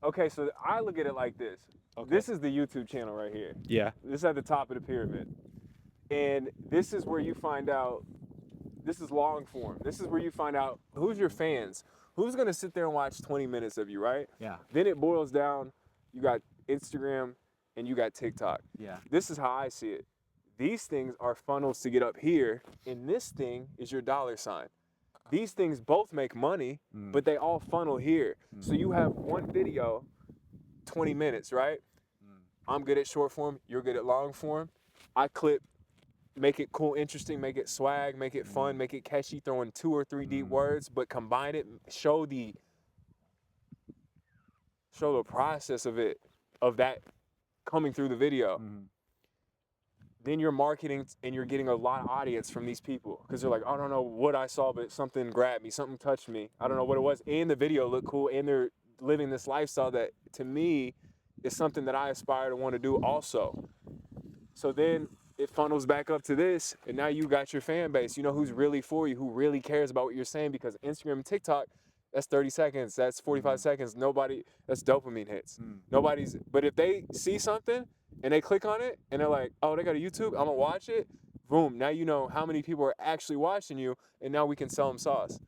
Okay, so I look at it like this. Okay. This is the YouTube channel right here. Yeah. This is at the top of the pyramid. And this is where you find out, this is long form. This is where you find out who's your fans. Who's gonna sit there and watch 20 minutes of you, right? Yeah. Then it boils down, you got Instagram and you got TikTok. Yeah. This is how I see it. These things are funnels to get up here, and this thing is your dollar sign. These things both make money, but they all funnel here. So you have one video, 20 minutes, right? I'm good at short form, you're good at long form. I clip, make it cool, interesting, make it swag, make it fun, make it catchy, throw in 2 or 3 deep words, but combine it, show the process of it, of that coming through the video. Then you're marketing and you're getting a lot of audience from these people because they're like, I don't know what I saw, but something grabbed me, something touched me. I don't know what it was. And the video looked cool, and they're living this lifestyle that, to me, is something that I aspire to want to do also. So then it funnels back up to this, and now you got your fan base. You know who's really for you, who really cares about what you're saying, because Instagram and TikTok, that's 30 seconds, that's 45 seconds. That's dopamine hits. But if they see something and they click on it and they're like, oh, they got a YouTube, I'm gonna watch it. Boom, now you know how many people are actually watching you, and now we can sell them sauce.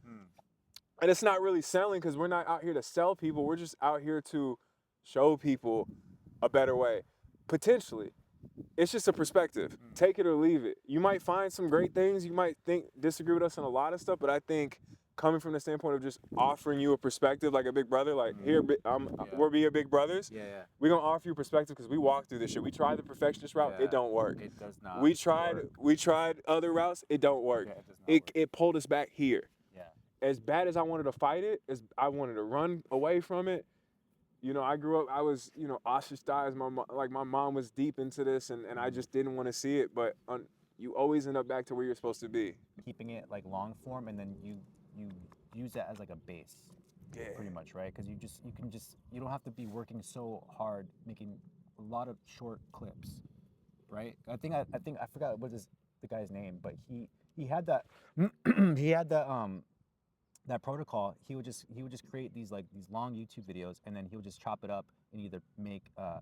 And it's not really selling because we're not out here to sell people. We're just out here to show people a better way, potentially. It's just a perspective. Take it or leave it. You might find some great things. You might disagree with us on a lot of stuff, but I think coming from the standpoint of just offering you a perspective, like a big brother, like here, we're being big brothers. Yeah. We're gonna offer you perspective because we walked through this shit. We tried the perfectionist route, Yeah. it don't work. It does not. We tried other routes, it don't work. Yeah, it does not work. It pulled us back here. Yeah. As bad as I wanted to fight it, as I wanted to run away from it, you know, I grew up, I was, you know, ostracized. My mom was deep into this, and I just didn't want to see it. But you always end up back to where you're supposed to be. Keeping it like long form, and then you use that as like a base, pretty much, right? Because you don't have to be working so hard making a lot of short clips, right? I think I forgot what is the guy's name, but he had that he had that protocol. He would just create these long YouTube videos, and then he would just chop it up and either make a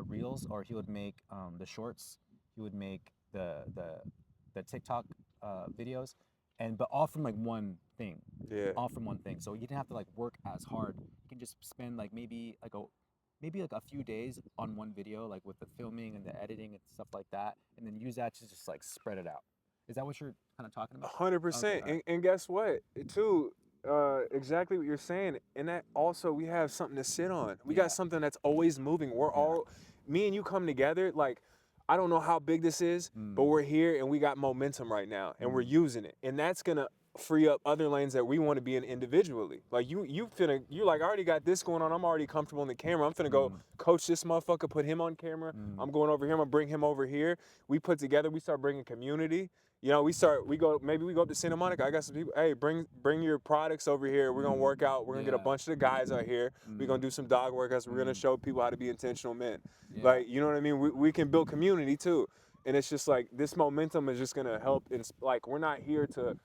reels, or he would make the shorts. He would make the TikTok videos, but all from like one thing. Yeah. All from one thing. So you didn't have to like work as hard. You can just spend like maybe a few days on one video, like with the filming and the editing and stuff like that, and then use that to just like spread it out. Is that what you're kind of talking about? 100%. Okay, And guess what? Too, exactly what you're saying. And that also, we have something to sit on. We got something that's always moving. We're all, me and you come together. Like, I don't know how big this is, but we're here and we got momentum right now, and we're using it. And that's gonna free up other lanes that we want to be in individually. Like you're like, I already got this going on. I'm already comfortable in the camera. I'm finna go coach this motherfucker, put him on camera. I'm going over here. I'm gonna bring him over here. We put together. We start bringing community. You know, maybe we go up to Santa Monica. I got some people, hey, bring your products over here. We're gonna work out. We're gonna get a bunch of the guys out here. We're gonna do some dog workouts. We're gonna show people how to be intentional men. Like, you know what I mean? We can build community too. And it's just like, this momentum is just gonna help. Like, we're not here to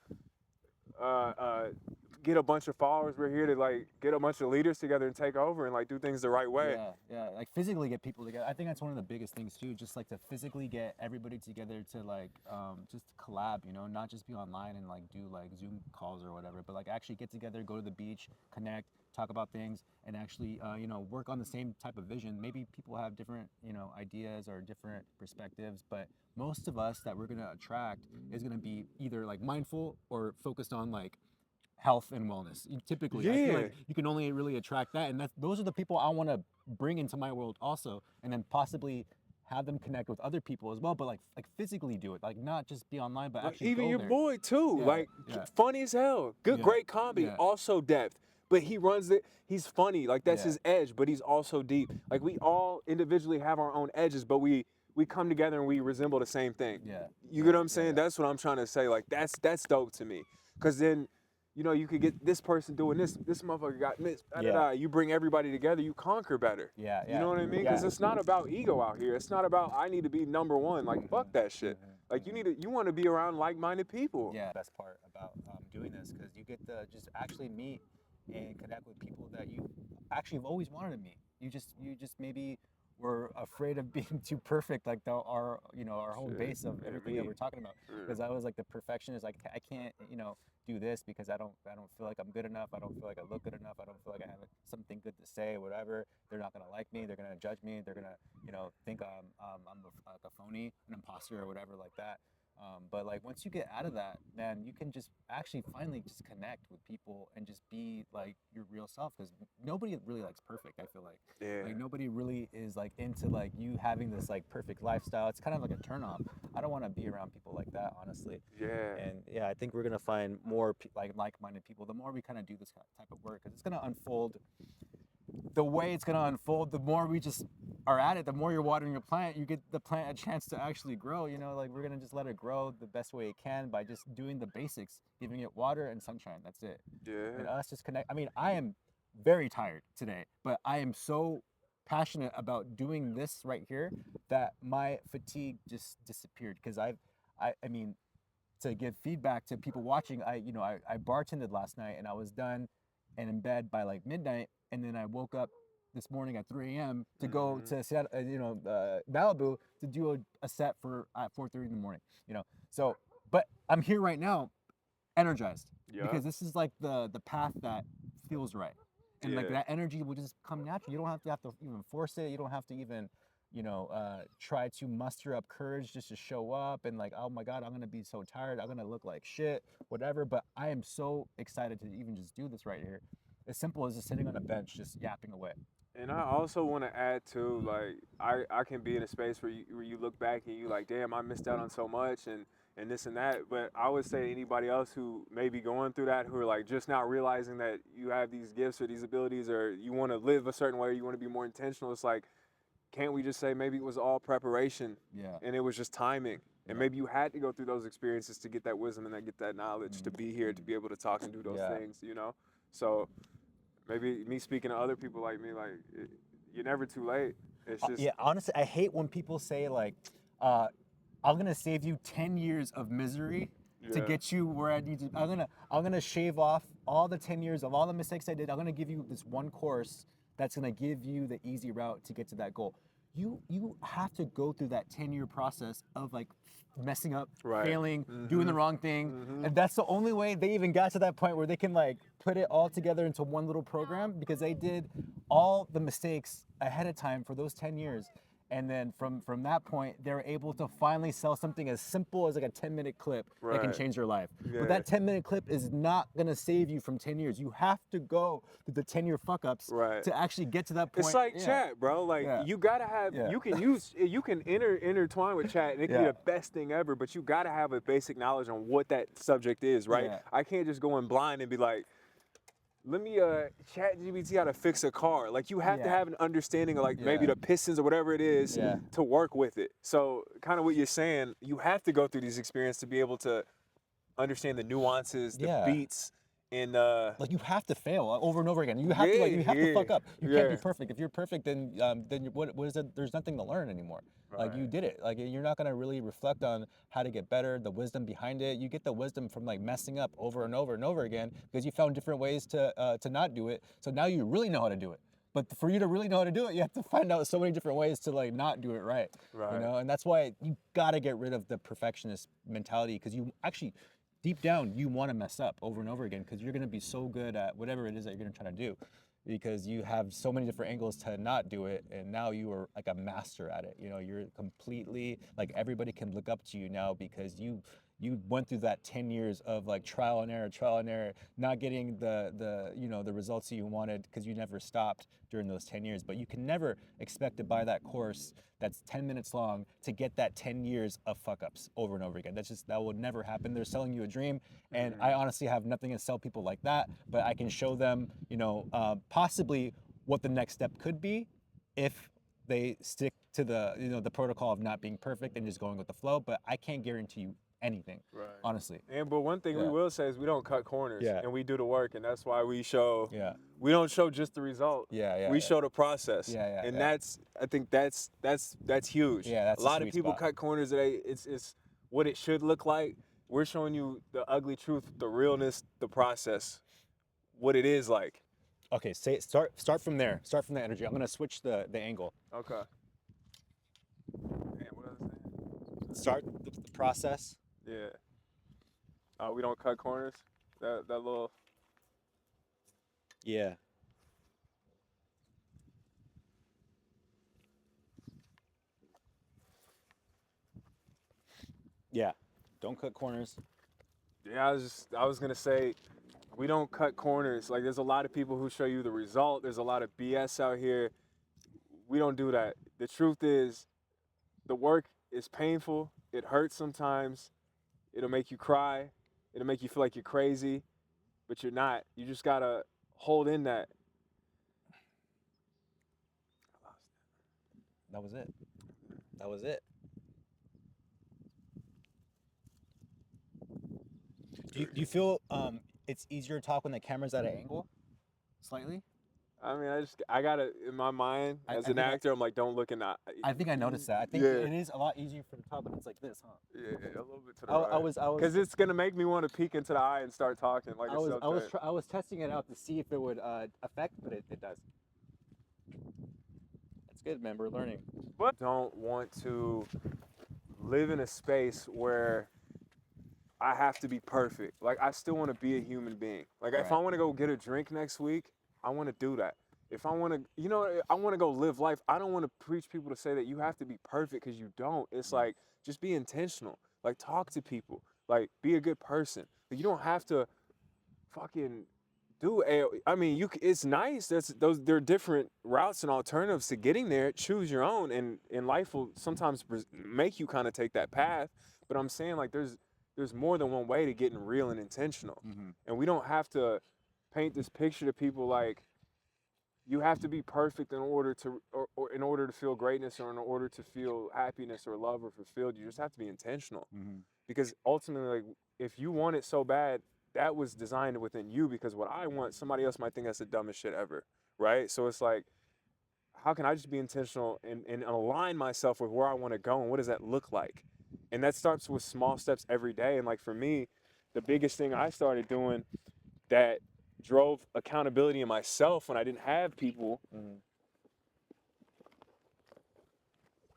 get a bunch of followers. We're here to like get a bunch of leaders together and take over and like do things the right way. Yeah, like physically get people together. I think that's one of the biggest things too, just like to physically get everybody together to like just collab, you know, not just be online and like do like Zoom calls or whatever, but like actually get together, go to the beach, connect, talk about things, and actually you know, work on the same type of vision. Maybe people have different, you know, ideas or different perspectives, but most of us that we're gonna attract is gonna be either like mindful or focused on like health and wellness. Typically, I feel like you can only really attract that, and those are the people I want to bring into my world also, and then possibly have them connect with other people as well, but like physically do it, like not just be online, but actually even go your there. boy too, funny as hell, great comedy, also depth. But he runs it. He's funny, like that's his edge. But he's also deep. Like, we all individually have our own edges, but we come together and we resemble the same thing. You get what I'm saying? That's what I'm trying to say. Like, that's dope to me, because then, you know, you could get this person doing this motherfucker got this, you bring everybody together, you conquer better. You know what I mean? Because it's not about ego out here. It's not about, I need to be number one. Like, fuck that shit. Like, you want to be around like-minded people. Yeah, best part about doing this, because you get to just actually meet and connect with people that you actually have always wanted to meet. You just maybe were afraid of being too perfect, like our our whole Shit. base of Yeah, everything that me. we're talking about. Yeah. Because I was like the perfectionist, like I can't do this because I don't feel like I'm good enough. I don't feel like I look good enough. I don't feel like I have something good to say, whatever. They're not gonna like me. They're gonna judge me. They're gonna think I'm like a phony, an imposter, or whatever like that. But like once you get out of that, man, you can just actually finally just connect with people and just be like your real self. Because nobody really likes perfect. I feel like Yeah. like nobody really is like into like you having this like perfect lifestyle. It's kind of like a turn off. I don't want to be around people like that, honestly. Yeah. And yeah, I think we're gonna find more like-minded people the more we kind of do this type of work, because it's gonna unfold. The way it's gonna unfold, the more we just are at it, the more you're watering your plant, you get the plant a chance to actually grow. Like we're gonna just let it grow the best way it can by just doing the basics, giving it water and sunshine. That's it. And Yeah. us just connect. I mean, I am very tired today, but I am so passionate about doing this right here that my fatigue just disappeared. Because I mean, to give feedback to people watching, I bartended last night and I was done and in bed by like midnight, and then I woke up this morning at 3 a.m. to go to Malibu to do a set for at 4:30 in the morning. So but I'm here right now, energized, Yeah. because this is like the path that feels right, and like Yeah. that energy will just come naturally. You don't have to even force it. You don't have to even try to muster up courage just to show up and like, oh my God, I'm gonna be so tired, I'm gonna look like shit, whatever. But I am so excited to even just do this right here. As simple as just sitting on a bench, just yapping away. And I also want to add too, like I can be in a space where you look back and you like, damn, I missed out on so much and this and that. But I would say anybody else who may be going through that, who are like just now realizing that you have these gifts or these abilities, or you want to live a certain way, or you want to be more intentional. It's like, can't we just say maybe it was all preparation Yeah. and it was just timing? And Yeah. maybe you had to go through those experiences to get that wisdom and get that knowledge to be here, to be able to talk and do those Yeah. things, So maybe me speaking to other people like me, like you're never too late. It's just Yeah, honestly, I hate when people say like, I'm gonna save you 10 years of misery to Yeah. get you where I need to. I'm gonna shave off all the 10 years of all the mistakes I did. I'm gonna give you this one course that's gonna give you the easy route to get to that goal. You have to go through that 10-year process of like messing up, Right. failing, doing the wrong thing. Mhm. And that's the only way they even got to that point where they can like put it all together into one little program, because they did all the mistakes ahead of time for those 10 years. And then from that point, they're able to finally sell something as simple as like a 10-minute clip that can Right. change their life. Yeah. But that 10-minute clip is not gonna save you from 10 years. You have to go through the 10-year fuck ups Right. to actually get to that point. It's like Yeah. chat, bro. Like Yeah. you gotta have, Yeah. you can intertwine with chat, and it can be Yeah. the best thing ever. But you gotta have a basic knowledge on what that subject is, right? Yeah. I can't just go in blind and be like, let me chat GPT how to fix a car. Like you have to Yeah. have an understanding of like maybe Yeah. the pistons or whatever it is Yeah. to work with it. So kind of what you're saying, you have to go through these experiences to be able to understand the nuances, the Yeah. beats, and Like you have to fail over and over again. You have to fuck up. You can't be Yeah. perfect. If you're perfect, then what is it? There's nothing to learn anymore. Like you Right. did it. Like you're not gonna really reflect on how to get better, the wisdom behind it. You get the wisdom from like messing up over and over and over again because you found different ways to not do it. So now you really know how to do it. But for you to really know how to do it, you have to find out so many different ways to like not do it right. Right. And that's why you gotta get rid of the perfectionist mentality, because you actually deep down you want to mess up over and over again, because you're going to be so good at whatever it is that you're going to try to do, because you have so many different angles to not do it, and now you are like a master at it. You're completely like, everybody can look up to you now because you went through that 10 years of like trial and error, not getting the results that you wanted because you never stopped during those 10 years. But you can never expect to buy that course that's 10 minutes long to get that 10 years of fuck ups over and over again. That will never happen. They're selling you a dream, and I honestly have nothing to sell people like that, but I can show them, possibly what the next step could be if they stick to the protocol of not being perfect and just going with the flow. But I can't guarantee you anything, Right. honestly. But one thing we Yeah. will say is we don't cut corners, Yeah. and we do the work, and that's why we show. Yeah. We don't show just the result. Yeah. We show the process. Yeah, And yeah. I think that's huge. Yeah, that's a the lot of sweet people spot. cut corners today. It's what it should look like. We're showing you the ugly truth, the realness, the process. what it is like. Okay, start from there. Start from the energy. I'm gonna switch the angle. Okay. Damn, what was I saying? Start the process. Yeah. We don't cut corners. That little. Yeah. Yeah. Don't cut corners. Yeah, I was gonna say, we don't cut corners. Like, there's a lot of people who show you the result. There's a lot of BS out here. We don't do that. The truth is, the work is painful. It hurts sometimes. It'll make you cry. It'll make you feel like you're crazy, but you're not. You just gotta hold in that. That was it. That was it. Do you feel it's easier to talk when the camera's at an angle? Slightly? I mean, I gotta, in my mind, as an actor, I'm like, don't look in that. I think I noticed that. I think it is a lot easier from the top, but it's like this, huh? Yeah, a little bit to the right. I was because it's gonna make me want to peek into the eye and start talking. Like I was testing it out to see if it would affect, but it does. That's good, man. We're learning. But don't want to live in a space where I have to be perfect. Like, I still want to be a human being. Like, if I want to go get a drink next week, I want to do that. If I want to, I want to go live life. I don't want to preach people to say that you have to be perfect, because you don't. It's like, just be intentional. Like, talk to people. Like, be a good person. Like, you don't have to fucking do I mean, it's nice. There are different routes and alternatives to getting there. Choose your own, and life will sometimes make you kind of take that path. But I'm saying, like, there's more than one way to getting real and intentional. And we don't have to paint this picture to people like you have to be perfect in order to or in order to feel greatness, or in order to feel happiness or love or fulfilled. You just have to be intentional. Because ultimately, like, if you want it so bad, that was designed within you, because what I want, somebody else might think that's the dumbest shit ever, right? So it's like, how can I just be intentional and align myself with where I want to go, and what does that look like? And that starts with small steps every day. And like, for me, the biggest thing I started doing that drove accountability in myself when I didn't have people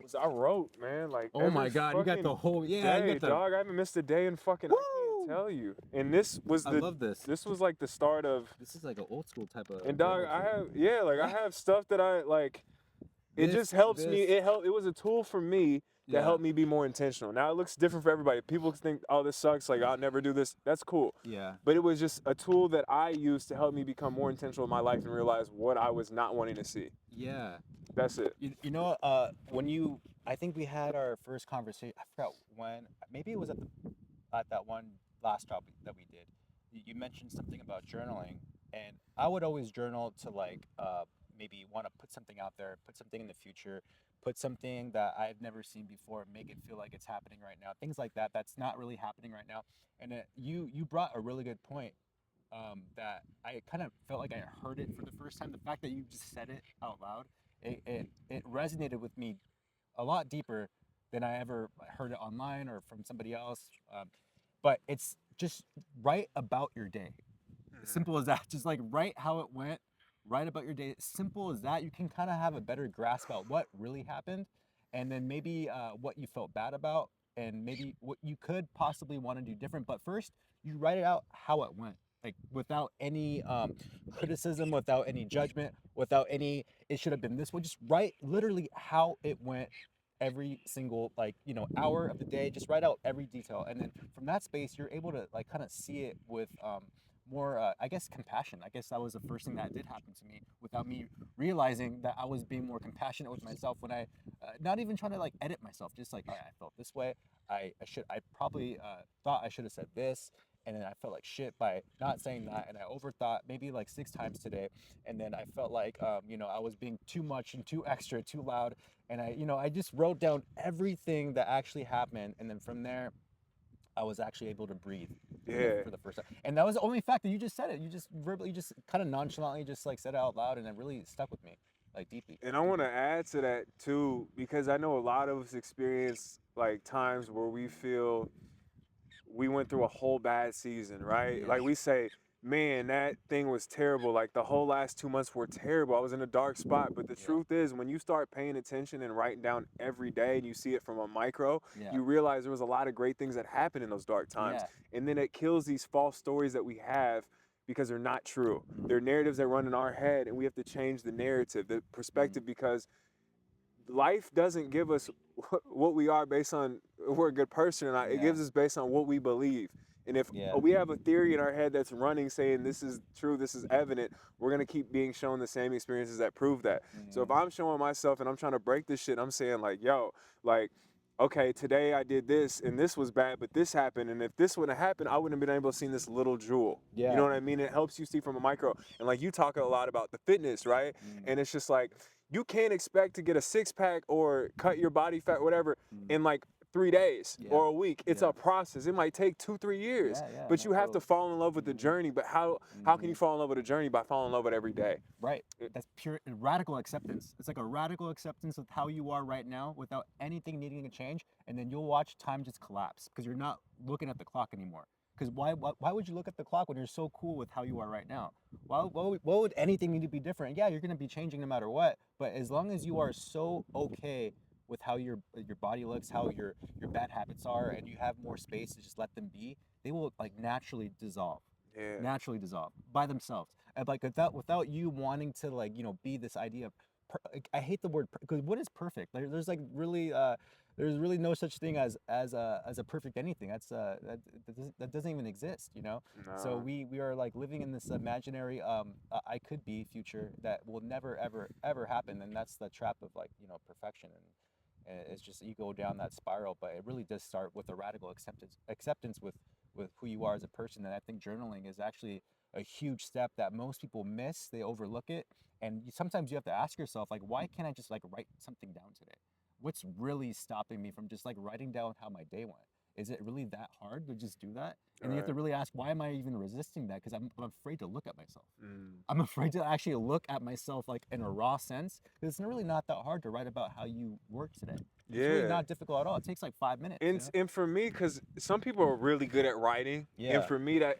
was I wrote, man. Like, oh my God, you got the whole day, you got dog. I haven't missed a day in fucking. Woo! I can't tell you. And this was I love this. This was like the start of. This is like an old school type of. And dog, I have stuff that I like. It just helps me. It was a tool for me that helped me be more intentional. Now, it looks different for everybody. People think, oh, this sucks. Like, I'll never do this. That's cool. Yeah. But it was just a tool that I used to help me become more intentional in my life and realize what I was not wanting to see. Yeah. That's it. You know, I think we had our first conversation. I forgot when. Maybe it was at that one last job that we did. You mentioned something about journaling, and I would always journal to like maybe want to put something out there, put something in the future, put something that I've never seen before, make it feel like it's happening right now. Things like that. That's not really happening right now. And you brought a really good point that I kind of felt like I heard it for the first time. The fact that you just said it out loud, it resonated with me a lot deeper than I ever heard it online or from somebody else. But it's just write about your day. Simple as that. Just like write how it went. Write about your day. Simple as that. You can kind of have a better grasp about what really happened, and then maybe what you felt bad about, and maybe what you could possibly want to do different. But first, you write it out how it went, like without any criticism, without any judgment, without any it should have been this way. Just write literally how it went, every single hour of the day. Just write out every detail, and then from that space, you're able to like kind of see it with more I guess compassion. I guess that was the first thing that did happen to me without me realizing that I was being more compassionate with myself when I not even trying to like edit myself, just like, yeah, I felt this way, I probably thought I should have said this, and then I felt like shit by not saying that, and I overthought maybe like 6 times today, and then I felt like I was being too much and too extra, too loud, and I just wrote down everything that actually happened, and then from there I was actually able to breathe for the first time. And that was the only fact that you just said it. You just verbally, just kind of nonchalantly just like said it out loud, and it really stuck with me like deeply. And I want to add to that too, because I know a lot of us experience like times where we feel we went through a whole bad season, right? Yeah. Like we say, man, that thing was terrible. Like the whole last 2 months were terrible. I was in a dark spot. But the Yeah. truth is, when you start paying attention and writing down every day and you see it from a micro, Yeah. you realize there was a lot of great things that happened in those dark times. Yeah. And then it kills these false stories that we have because they're not true. They're narratives that run in our head, and we have to change the narrative, the perspective, because life doesn't give us what we are based on if we're a good person or not. It Yeah. gives us based on what we believe. And if Yeah. we have a theory in our head that's running saying this is true, this is evident, we're going to keep being shown the same experiences that prove that. So if I'm showing myself and I'm trying to break this shit, I'm saying like, yo, like, okay, today I did this and this was bad, but this happened. And if this wouldn't have happened, I wouldn't have been able to see this little jewel. Yeah. You know what I mean? It helps you see from a micro. And like you talk a lot about the fitness, right? And it's just like, you can't expect to get a six pack or cut your body fat, whatever, in like 3 days Yeah. or a week. It's Yeah. a process. It might take 2-3 years, Yeah, but no, you have to totally. fall in love with the journey. But how can you fall in love with a journey? By falling in love with every day. Right. That's pure radical acceptance. It's like a radical acceptance of how you are right now without anything needing to change. And then you'll watch time just collapse because you're not looking at the clock anymore. Because why would you look at the clock when you're so cool with how you are right now? Why would anything need to be different? Yeah, you're going to be changing no matter what. But as long as you are so okay with how your body looks, how your bad habits are, and you have more space to just let them be, they will like naturally dissolve. Yeah. Naturally dissolve by themselves. And like without you wanting to like be this idea of I hate the word because what is perfect? Like, there's like really there's really no such thing as a perfect anything. That's that doesn't even exist, So No. we are like living in this imaginary I could be future that will never ever happen, and that's the trap of like perfection, and it's just you go down that spiral. But it really does start with a radical acceptance with who you are as a person. And I think journaling is actually a huge step that most people miss. They overlook it. And sometimes you have to ask yourself, like, why can't I just like write something down today? What's really stopping me from just like writing down how my day went? Is it really that hard to just do that? And you have to really ask, why am I even resisting that? Because I'm afraid to look at myself. I'm afraid to actually look at myself like in a raw sense. Because it's really not that hard to write about how you work today. It's really Yeah. not difficult at all. It takes like 5 minutes. And for me, because some people are really good at writing, Yeah. and for me that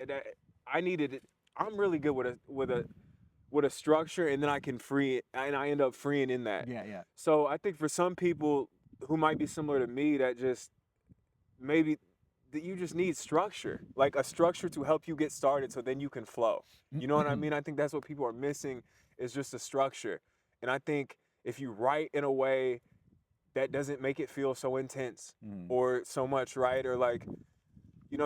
I needed it. I'm really good with a structure, and then I can free it, and I end up freeing in that. Yeah. So I think for some people who might be similar to me, that just maybe that you just need structure, like a structure to help you get started, so then you can flow. You know what I mean? I think that's what people are missing is just a structure. And I think if you write in a way that doesn't make it feel so intense or so much, right? Or like, you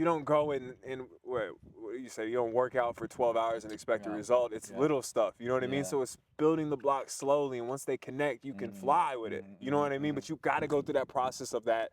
don't go and what do you say? You don't work out for 12 hours and expect a Yeah. result. It's Yeah. little stuff. You know what I mean? Yeah. So it's building the blocks slowly, and once they connect, you can fly with it. You know what I mean? But you got to go through that process of that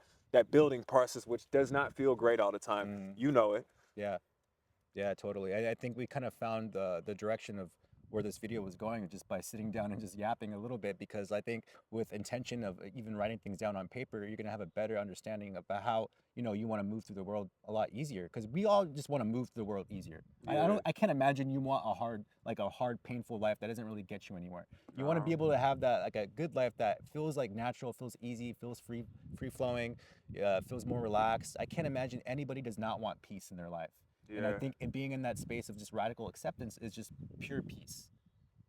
building process, which does not feel great all the time. You know it. Yeah, totally. I think we kind of found the direction of where this video was going just by sitting down and just yapping a little bit, because I think with intention of even writing things down on paper, you're gonna have a better understanding about how you want to move through the world a lot easier, because we all just want to move through the world easier. I can't imagine you want a hard painful life that doesn't really get you anywhere. You want to be able to have that like a good life that feels like natural, feels easy, feels free flowing, feels more relaxed. I can't imagine anybody does not want peace in their life. And I think being in that space of just radical acceptance is just pure peace.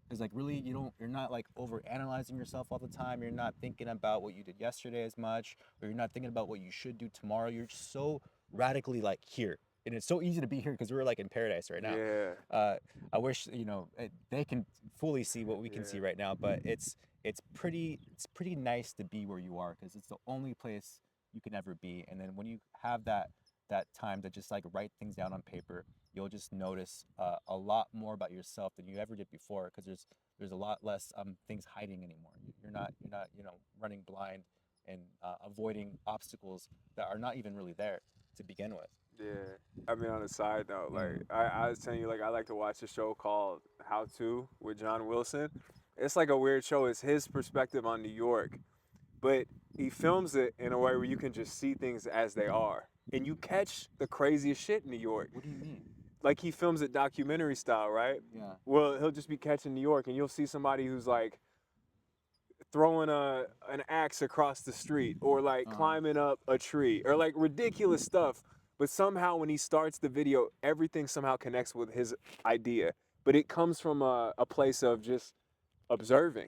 Because like really you're not like over analyzing yourself all the time. You're not thinking about what you did yesterday as much, or you're not thinking about what you should do tomorrow. You're just so radically like here. And it's so easy to be here because we're like in paradise right now. Yeah. I wish they can fully see what we can see right now, but it's pretty nice to be where you are, because it's the only place you can ever be. And then when you have that time to just like write things down on paper, you'll just notice a lot more about yourself than you ever did before, because there's a lot less things hiding anymore. You're not running blind and avoiding obstacles that are not even really there to begin with. Yeah. I mean, on a side note, like I was telling you, like I like to watch a show called How To with John Wilson. It's like a weird show. It's his perspective on New York, but he films it in a way where you can just see things as they are, and you catch the craziest shit in New York. What do you mean? Like he films it documentary style, right? Yeah. Well, he'll just be catching New York, and you'll see somebody who's like throwing an axe across the street, or like climbing up a tree, or like ridiculous stuff. But somehow when he starts the video, everything somehow connects with his idea. But it comes from a place of just observing.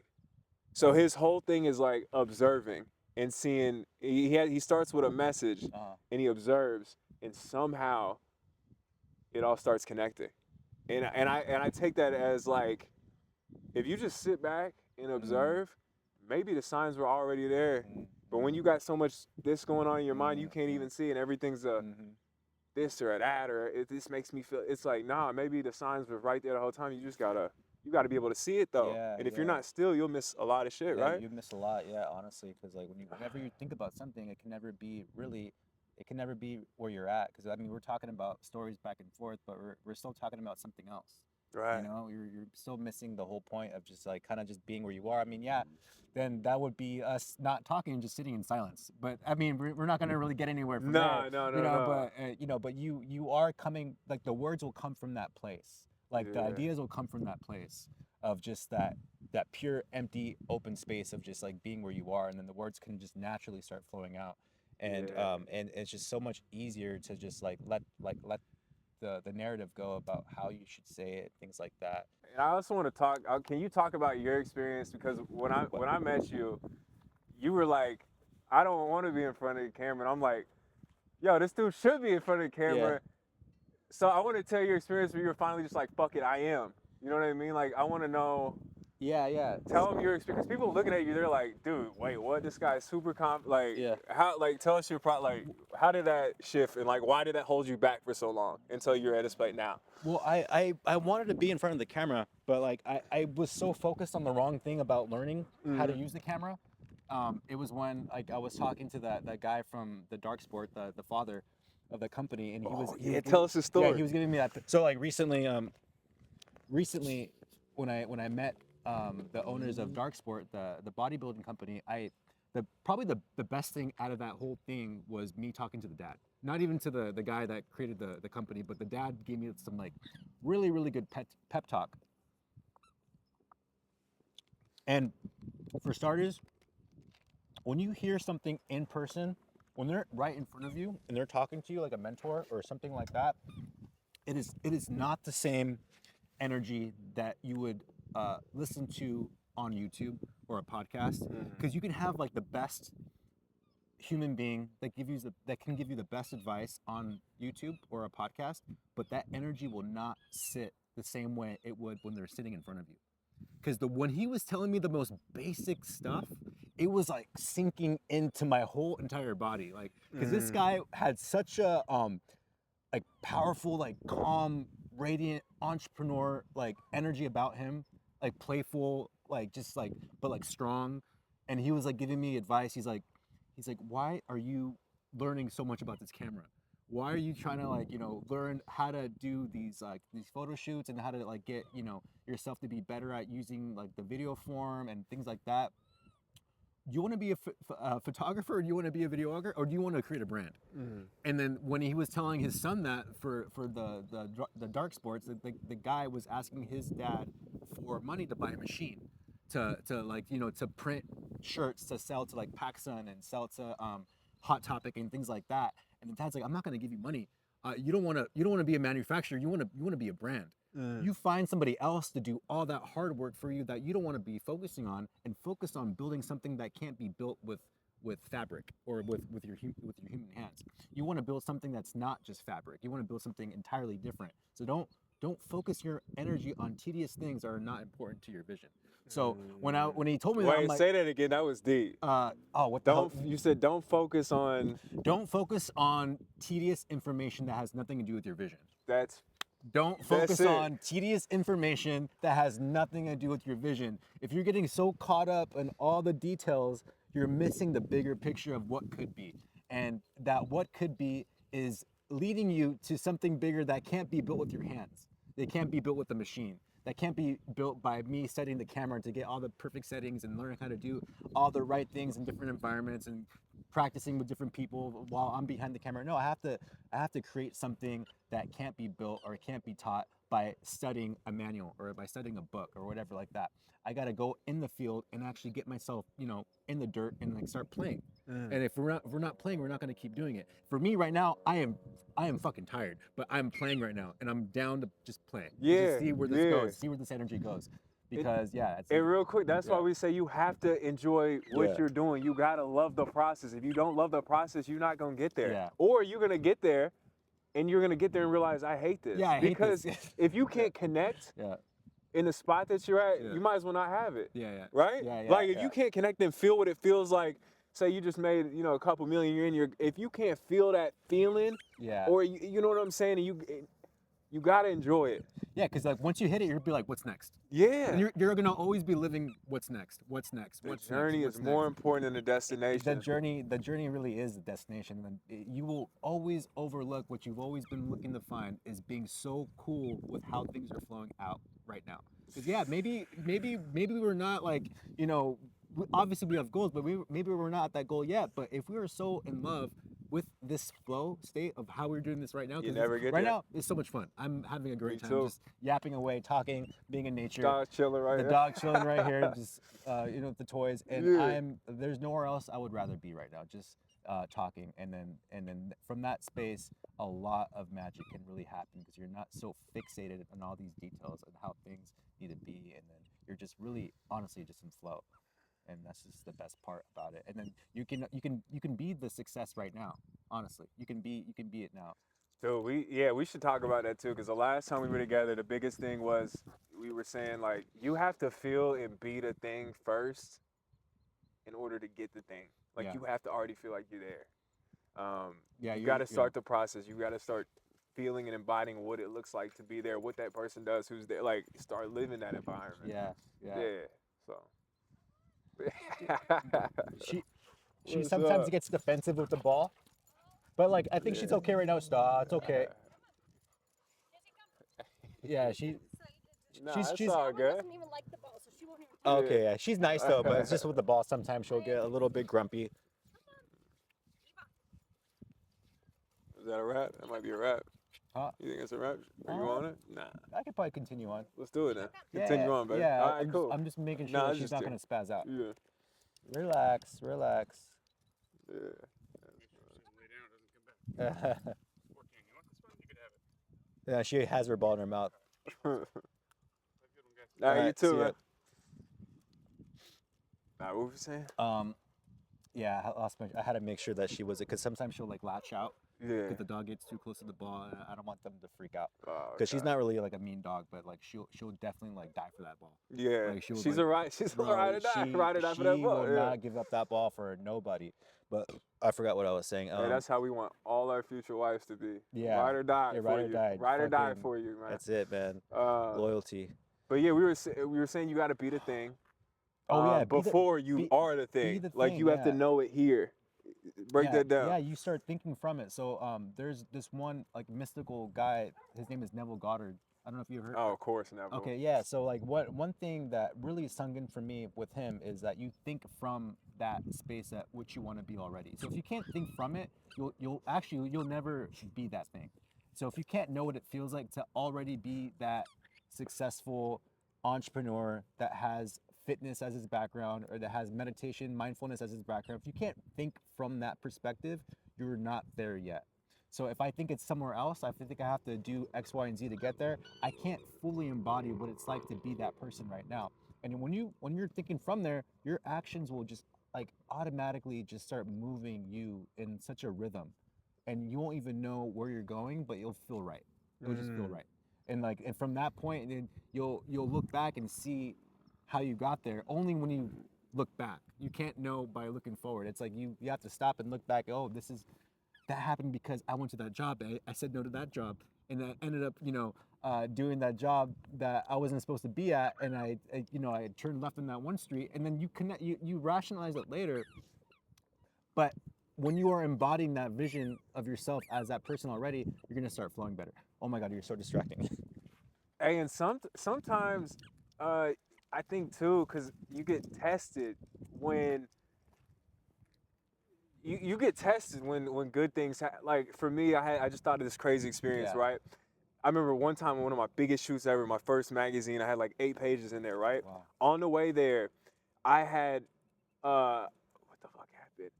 So his whole thing is like observing and seeing. He starts with a message and he observes, and somehow it all starts connecting. And I take that as like, if you just sit back and observe, maybe the signs were already there. But when you got so much this going on in your mind, you can't even see, and everything's a this or a that, or this makes me feel. It's like, nah, maybe the signs were right there the whole time. You just gotta be able to see it though. Yeah, and if you're yeah. not still, you'll miss a lot of shit, Yeah, right? you miss a lot, yeah, honestly, because like whenever you think about something, it can never be where you're at. Because I mean, we're talking about stories back and forth, but we're still talking about something else. Right. You know, you're still missing the whole point of just like kind of just being where you are. I mean, yeah, then that would be us not talking and just sitting in silence. But I mean, we're not gonna really get anywhere from there. No. But you are coming, like the words will come from that place. Like the Yeah. ideas will come from that place of just that pure empty open space of just like being where you are, and then the words can just naturally start flowing out. And Yeah. and it's just so much easier to just like let the narrative go about how you should say it, things like that. And I also want to talk. Can you talk about your experience? Because when I met you, you were like, I don't want to be in front of the camera. And I'm like, yo, this dude should be in front of the camera. So I want to tell your experience where you were finally just like, fuck it, I am. You know what I mean? Like, I want to know. Yeah. Tell them your experience. People looking at you, they're like, dude, wait, what? This guy's super like, Yeah. how? Like, tell us your like, how did that shift, and like, why did that hold you back for so long until you're at this place now? Well, I wanted to be in front of the camera, but like I was so focused on the wrong thing about learning how to use the camera. It was when like I was talking to that guy from the Dark Sport, the father of the company, and Tell us his story. Yeah, he was giving me that. So like recently when I met the owners of Dark Sport, the bodybuilding company, probably the best thing out of that whole thing was me talking to the dad. Not even to the guy that created the company, but the dad gave me some like really, really good pep talk. And for starters, when you hear something in person, when they're right in front of you and they're talking to you like a mentor or something like that, it is not the same energy that you would listen to on YouTube or a podcast, because you can have like the best human being that can give you the best advice on YouTube or a podcast, but that energy will not sit the same way it would when they're sitting in front of you. Because when he was telling me the most basic stuff, it was like sinking into my whole entire body. Like, because this guy had such a like powerful, like calm, radiant entrepreneur like energy about him, like playful, like just like but like strong. And he was like giving me advice. He's like, why are you learning so much about this camera? Why are you trying to like, learn how to do these photo shoots and how to like get, yourself to be better at using like the video form and things like that? Do you want to be a photographer, or do you want to be a videographer, or do you want to create a brand? And then when he was telling his son that for the Dark Sports, the guy was asking his dad for money to buy a machine to like, to print shirts to sell to like PacSun and sell to Hot Topic and things like that. And the dad's like, I'm not going to give you money. You don't want to be a manufacturer. You want to be a brand. You find somebody else to do all that hard work for you that you don't want to be focusing on, and focus on building something that can't be built with fabric or with your human hands. You want to build something that's not just fabric. You want to build something entirely different. So don't focus your energy on tedious things that are not important to your vision. So when he told me that, I'm like, say that again. That was deep. You said don't focus on tedious information that has nothing to do with your vision. Don't That's focus on tedious information that has nothing to do with your vision. If you're getting so caught up in all the details, you're missing the bigger picture of what could be. And that what could be is leading you to something bigger that can't be built with your hands. They can't be built with the machine. That can't be built by me setting the camera to get all the perfect settings and learn how to do all the right things in different environments and practicing with different people while I'm behind the camera. No, I have to create something that can't be built or can't be taught by studying a manual or by studying a book or whatever like that. I got to go in the field and actually get myself, you know, in the dirt and like start playing. And if we're not playing, we're not going to keep doing it. For me right now, I am fucking tired, but I'm playing right now and I'm down to just play. Yeah, Just see where this yeah. goes, see where this energy goes. Because it's And real quick, that's why Yeah. we say you have to enjoy what Yeah. you're doing. You gotta love the process. If you don't love the process, you're not gonna get there. Yeah. Or you're gonna get there, and you're gonna get there and realize I hate this. Yeah, I hate because this. if you can't connect yeah. in the spot that you're at, Yeah. you might as well not have it. Yeah. Right? Yeah, Like if yeah. you can't connect and feel what it feels like, say you just made, you know, a couple million, you're in your, if you can't feel that feeling, Yeah. or you know what I'm saying, and you gotta enjoy it. Yeah, because like once you hit it, you'll be like, what's next? Yeah. And you're gonna always be living what's next, what's next, The what's journey next, is more important than the destination. The journey really is the destination. And you will always overlook what you've always been looking to find is being so cool with how things are flowing out right now. Because maybe we're not like, you know, obviously we have goals, but maybe we're not at that goal yet. But if we are so in love with this flow state of how we're doing this right now, You never get right there. now it's so much fun. I'm having a great Me time too. just yapping away, talking, being in nature. Dog chilling right The there. dog chilling right here, just you know, with the toys, and Yeah. there's nowhere else I would rather be right now, just talking, and then from that space, a lot of magic can really happen because you're not so fixated on all these details and how things need to be, and then you're just really honestly just in flow, and that's just the best part about it. And then you can be the success right now. Honestly, you can be it now. Dude, we should talk about that too, because the last time we were together, the biggest thing was we were saying like you have to feel and be the thing first in order to get the thing. Like Yeah. you have to already feel like you're there. Yeah, you you- got to yeah. start the process. You got to start feeling and embodying what it looks like to be there, what that person does, who's there. Like start living that environment. Yeah. Yeah. So. She What's sometimes up? gets defensive with the ball, but like I think she's okay right now. Stop, it's okay. Yeah, Nah, she's- it's all good. doesn't even like the ball, so she won't even. okay. Yeah, she's nice though, but it's just with the ball. Sometimes she'll get a little bit grumpy. Is that a wrap? That might be a wrap. Huh? You think it's a wrap? Are you Uh, on it? Nah. I could probably continue on. Let's do it then. Yeah, Continue on, baby. Yeah, All right, I'm cool. Just, I'm just making sure Nah, that it's she's just not gonna spaz out. Yeah. Relax, relax. Yeah. Yeah, she has her ball in her mouth. Nah, you Alright, see too, ya. man. Nah, what were you saying? Yeah, I had to make sure that she was it because sometimes she'll like latch out Yeah. if the dog gets too close to the ball, and I don't want them to freak out. Oh, Because she's God. not really like a mean dog, but like she'll definitely like die for that ball. Yeah. like, she was she's like, she's a Bro, ride or die. she- Ride or die for she that ball. will Yeah. not give up that ball for nobody. But I forgot what I was saying. Hey, that's how we want all our future wives to be. Yeah. Ride or die Yeah, for ride or you. die, Ride or die fucking- for you, man. that's it, man. Uh, Loyalty. but yeah, we were saying you got to be the thing. Oh yeah, be the- before you be- are the thing. the Like thing, you have to yeah. know it here. Break yeah, that down. Yeah, you start thinking from it. So there's this one like mystical guy. His name is Neville Goddard. I don't know if you heard. Oh, of course, never. Okay, yeah. So like one thing that really sunk in for me with him is that you think from that space at which you want to be already. So if you can't think from it, you'll never be that thing. So if you can't know what it feels like to already be that successful entrepreneur that has fitness as his background or that has meditation, mindfulness as his background, if you can't think from that perspective, you're not there yet. So if I think it's somewhere else, I think I have to do X, Y, and Z to get there. I can't fully embody what it's like to be that person right now. And when you're thinking from there, your actions will just like automatically just start moving you in such a rhythm, and you won't even know where you're going, but you'll feel right. You'll just feel right. And from that point, then you'll look back and see how you got there. Only when you look back. You can't know by looking forward. It's like you have to stop and look back. Oh, that happened because I went to that job. I said no to that job, and I ended up, doing that job that I wasn't supposed to be at, and I turned left on that one street, and then you rationalize it later. But when you are embodying that vision of yourself as that person already, you're gonna start flowing better. Oh my God, you're so distracting. Hey, and sometimes, I think too, because you get tested when you get tested when good things like for me, I just thought of this crazy experience, Yeah. right? I remember one time one of my biggest shoots ever, my first magazine, I had like 8 pages in there, right? Wow. On the way there, I had what the fuck happened?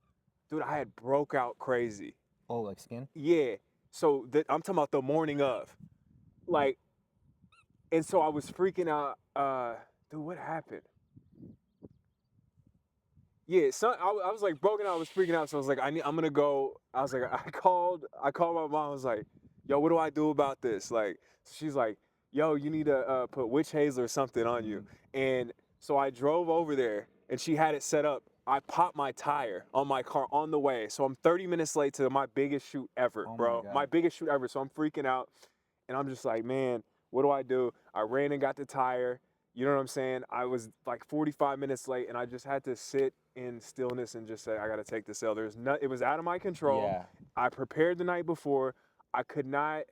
Dude, I had broke out crazy. Oh, like skin? Yeah. So I'm talking about the morning of. Like, and so I was freaking out. Dude, what happened? Yeah, so I was like broken out. I was freaking out. So I was like, I'm gonna go. I was like, I called my mom. I was like, yo, what do I do about this? Like, she's like, yo, you need to put witch hazel or something on you. And so I drove over there, and she had it set up. I popped my tire on my car on the way. So I'm 30 minutes late to my biggest shoot ever, Oh my bro. God. My biggest shoot ever. So I'm freaking out, and I'm just like, man, what do I do? I ran and got the tire. You know what I'm saying? I was like 45 minutes late, and I just had to sit in stillness and just say, I got to take this L. It was out of my control. Yeah. I prepared the night before. I could not,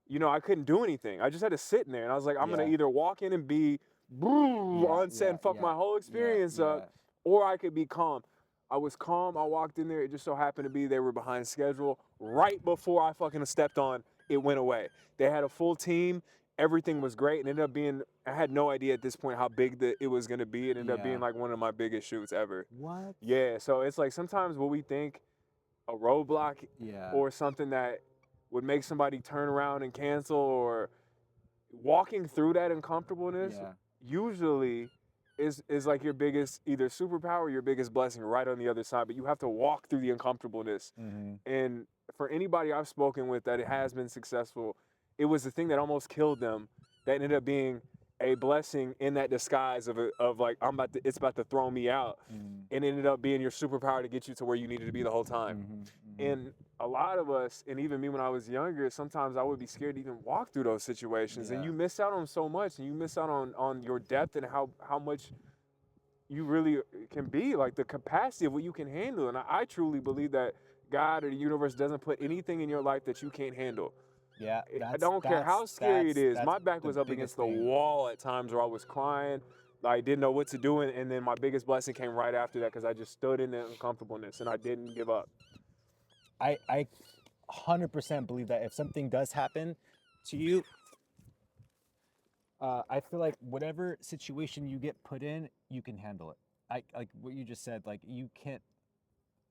I couldn't do anything. I just had to sit in there, and I was like, I'm Yeah. gonna either walk in and be on set and fuck my whole experience up, or I could be calm. I was calm. I walked in there. It just so happened to be they were behind schedule. Right before I fucking stepped on, it went away. They had a full team. Everything was great, and ended up being. I had no idea at this point how big it was gonna be. It ended up being like one of my biggest shoots ever. What? Yeah. So it's like sometimes what we think a roadblock or something that would make somebody turn around and cancel, or walking through that uncomfortableness usually is like your biggest either superpower or your biggest blessing right on the other side. But you have to walk through the uncomfortableness. And for anybody I've spoken with that it has been successful, it was the thing that almost killed them that ended up being a blessing in that disguise of like it's about to throw me out, and ended up being your superpower to get you to where you needed to be the whole time. And a lot of us, and even me when I was younger, sometimes I would be scared to even walk through those situations. And you miss out on so much, and you miss out on your depth and how much you really can be, like the capacity of what you can handle. And I truly believe that God or the universe doesn't put anything in your life that you can't handle. Yeah, I don't care how scary it is. My back was up against the wall at times where I was crying. I didn't know what to do. And then my biggest blessing came right after that because I just stood in the uncomfortableness and I didn't give up. I 100% believe that if something does happen to you, I feel like whatever situation you get put in, you can handle it. Like what you just said, like you can't,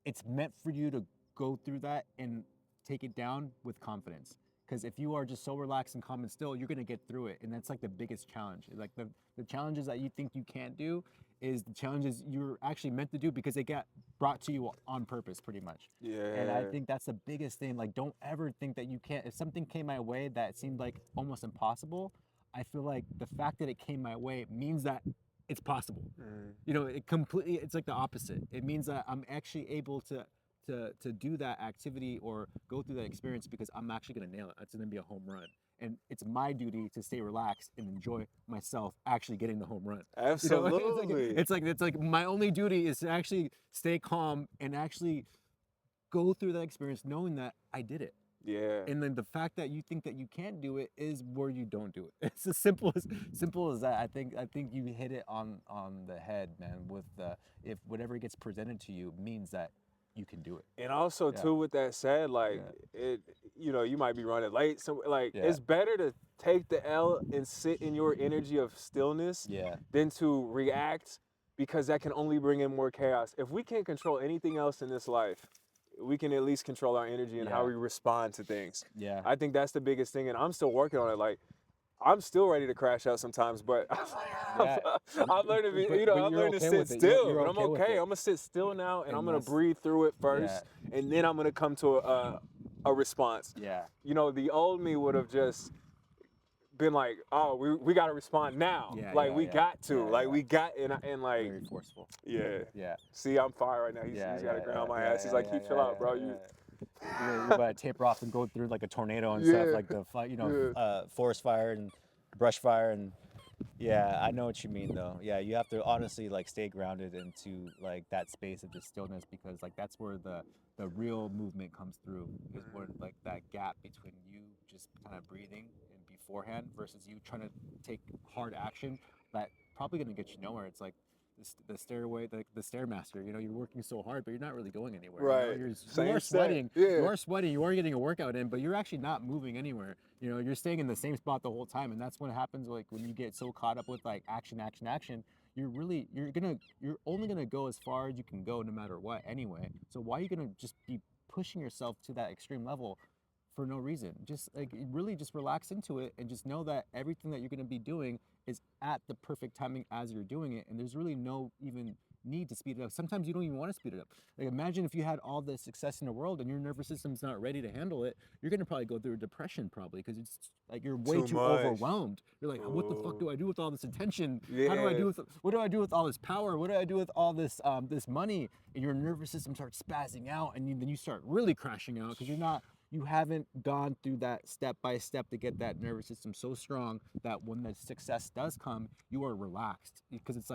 it's meant for you to go through that and take it down with confidence. Because if you are just so relaxed and calm and still, you're gonna get through it. And that's like the biggest challenge. Like the challenges that you think you can't do is the challenges you're actually meant to do because they get brought to you on purpose pretty much. Yeah. And I think that's the biggest thing. Like don't ever think that you can't. If something came my way that seemed like almost impossible, I feel like the fact that it came my way means that it's possible. You know, it's like the opposite. It means that I'm actually able to do that activity or go through that experience because I'm actually gonna nail it. It's gonna be a home run. And it's my duty to stay relaxed and enjoy myself actually getting the home run. Absolutely. You know? It's like my only duty is to actually stay calm and actually go through that experience knowing that I did it. Yeah. And then the fact that you think that you can't do it is where you don't do it. It's as simple as that. I think you hit it on the head, man, with if whatever gets presented to you means that you can do it. And also too, with that said, like it, you might be running late. So like it's better to take the L and sit in your energy of stillness than to react, because that can only bring in more chaos. If we can't control anything else in this life, we can at least control our energy and how we respond to things. Yeah. I think that's the biggest thing, and I'm still working on it. Like, I'm still ready to crash out sometimes, but I've learned to be, I've learned to sit still. But I'm okay. I'm gonna sit still now, and I'm gonna breathe through it first, and then I'm gonna come to a response. Yeah. You know, the old me would have just been like, oh, we gotta respond now. We got to. We got, and like. Very forceful. Yeah. Yeah. See, I'm fire right now. He's got a ground on my ass. He's like, chill out, bro. You gotta taper off and go through like a tornado and stuff, like the forest fire and brush fire, and I know what you mean though. Yeah, you have to honestly like stay grounded into like that space of just stillness, because like that's where the real movement comes through, is where like that gap between you just kind of breathing and beforehand versus you trying to take hard action that probably gonna get you nowhere. It's like the stairway, the stairmaster. You know, you're working so hard, but you're not really going anywhere. Right. You know? Same You are set. sweating. Yeah. You are sweating. You are getting a workout in, but you're actually not moving anywhere. You know, you're staying in the same spot the whole time, and that's what happens. Like when you get so caught up with like action, action, action. You're only gonna go as far as you can go, no matter what. Anyway, so why are you gonna just be pushing yourself to that extreme level for no reason? Just like really just relax into it and just know that everything that you're going to be doing is at the perfect timing as you're doing it, and there's really no even need to speed it up. Sometimes you don't even want to speed it up. Like imagine if you had all the success in the world and your nervous system's not ready to handle it, you're going to probably go through a depression probably, because it's like you're way too much. overwhelmed. You're like, what the fuck do I do with all this attention? How do I Yeah. do with what do I do with all this power? What do I do with all this this money? And your nervous system starts spazzing out, and then you start really crashing out because you haven't gone through that step by step to get that nervous system so strong that when the success does come, you are relaxed, because it's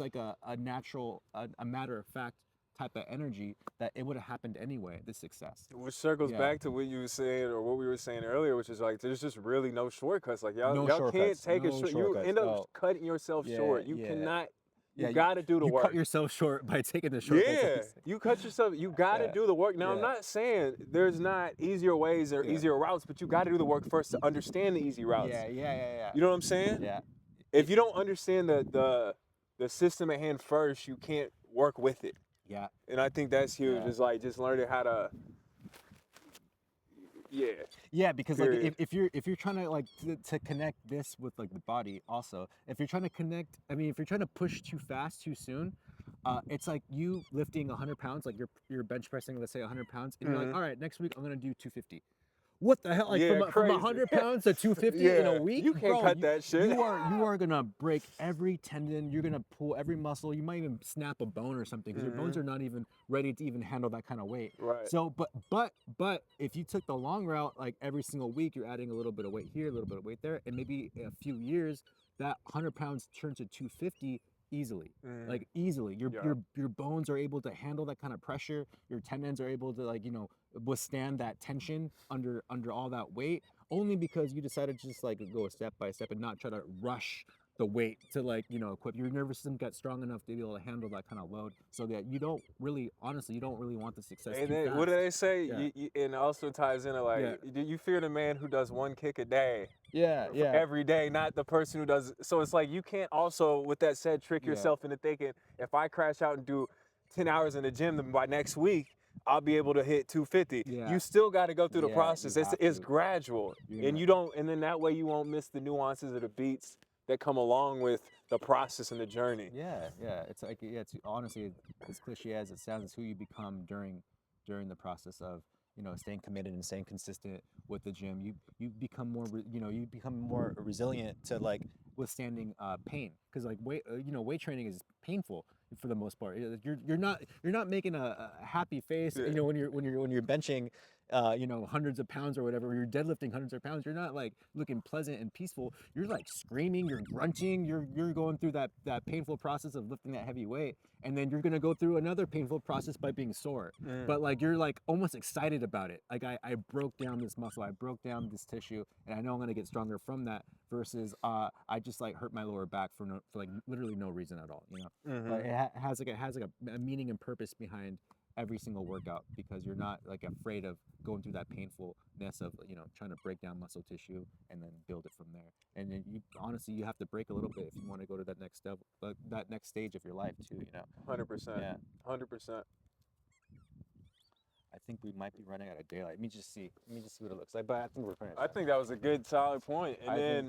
like a natural, a matter of fact type of energy that it would have happened anyway, the success. Which circles Yeah. back to what you were saying, or what we were saying earlier, which is like there's just really no shortcuts. Like y'all No can't shortcuts. take a No short. You shortcuts. end up No. cutting yourself Yeah, short. You yeah. cannot. You Yeah, got to do the you work. cut yourself short by taking the shortcuts. like Yeah, you said. you cut yourself. You got to Yeah. do the work. Now, I'm Yeah. not saying there's not easier ways or Yeah. easier routes, but you got to do the work first to understand the easy routes. Yeah. You know what I'm saying? Yeah. If you don't understand the system at hand first, you can't work with it. Yeah. And I think that's huge. Yeah. Is like just learning how to. Yeah. Yeah, because like Period. if you're trying to like to connect this with like the body also, if you're trying to connect, I mean, if you're trying to push too fast too soon, it's like you lifting 100 pounds, like you're bench pressing, let's say 100 pounds, and you're like, all right, next week I'm gonna do 250. What the hell? Like Yeah, from crazy. 100 pounds to 250 in a Yeah, week? you can't Bro, cut that shit. You are gonna break every tendon. You're gonna pull every muscle. You might even snap a bone or something, because your bones are not even ready to even handle that kind of weight. Right. So, but if you took the long route, like every single week, you're adding a little bit of weight here, a little bit of weight there, and maybe in a few years, that 100 pounds turns to 250 easily. Like easily. Your bones are able to handle that kind of pressure. Your tendons are able to, like, you know, withstand that tension under all that weight, only because you decided to just like go step by step and not try to rush the weight to, like, you know, equip your nervous system, got strong enough to be able to handle that kind of load, so that you don't really, honestly, you don't really want the success And too then, fast. what do they say? Yeah. And it also ties into like, Yeah. you fear the man who does one kick a day. Yeah. Every day, not the person who does. So it's like you can't also, with that said, trick Yeah. yourself into thinking if I crash out and do 10 hours in the gym, then by next week I'll be able to hit 250. Yeah. You still got to go through the Yeah, process. you It's have it's to. gradual, You're and not- you don't. And then that way you won't miss the nuances of the beats that come along with the process and the journey. Yeah. It's like, yeah, it's honestly, as cliche as it sounds, it's who you become during the process of, you know, staying committed and staying consistent with the gym. You become more, you become more resilient to like withstanding pain, because like weight training is painful for the most part. You're not making a happy face, Yeah. you know, when you're benching hundreds of pounds or whatever, or you're deadlifting hundreds of pounds. You're not like looking pleasant and peaceful. You're like screaming, you're grunting, you're going through that painful process of lifting that heavy weight, and then you're gonna go through another painful process by being sore. But like you're like almost excited about it. Like I broke down this muscle, I broke down this tissue, and I know I'm gonna get stronger from that, versus I just like hurt my lower back for like literally no reason at all. You know, Like, it has like a meaning and purpose behind every single workout, because you're not like afraid of going through that painfulness of, you know, trying to break down muscle tissue and then build it from there. And then you honestly, you have to break a little bit if you want to go to that next step, that next stage of your life too, you know. 100%. Yeah. 100%. I think we might be running out of daylight. Let me just see what it looks like, but I think we're finished. I think that was a good solid point. And I then think-